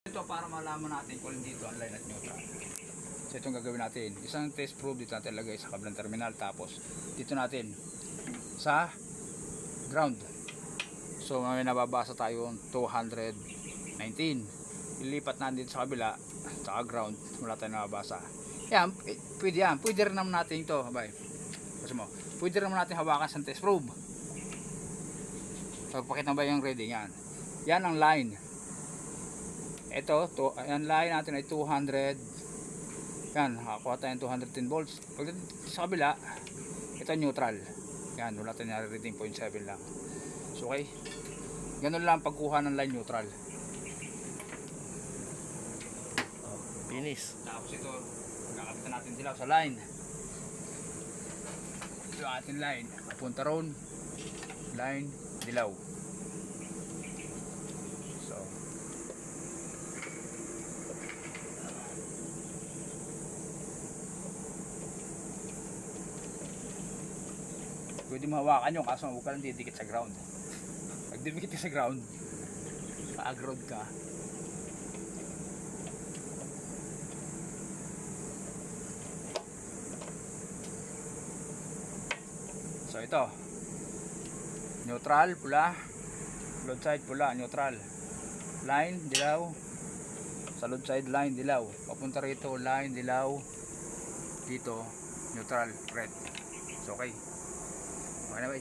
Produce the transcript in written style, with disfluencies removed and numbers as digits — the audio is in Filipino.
Ito para malaman natin kung dito ang line at neutral. So itong gagawin natin, isang test probe dito natin lagay sa kabilang terminal, tapos dito natin sa ground. So may nababasa tayo 219. Ilipat natin dito sa kabila, sa ground, wala tayong nababasa. Yan, pwede yan. Pwede rin naman natin ito, abay. Kasi mo, pwede rin naman natin hawakan sa test probe. So pakita ba yung reading yan? Yan ang line. Ito, ang line natin ay 200. Yan, nakakuha tayong 210 volts. Pag sa kabila, ito neutral. Yan, wala tayong nare-reading 0.7 lang. So okay, ganun lang pagkuha ng line neutral. Finish. Tapos ito, kakapitan natin dilaw sa line. Ito ang ating line. Papunta ron, line, dilaw. So, pwede mahawakan nyo, kaso huwag ka lang didikit sa ground. Pag didikit ka sa ground, pa-ground ka. So ito, neutral, pula, load side pula, neutral, line, dilaw, sa load side line, dilaw, papunta rito, line, dilaw, dito, neutral, red. So okay, okay na ba?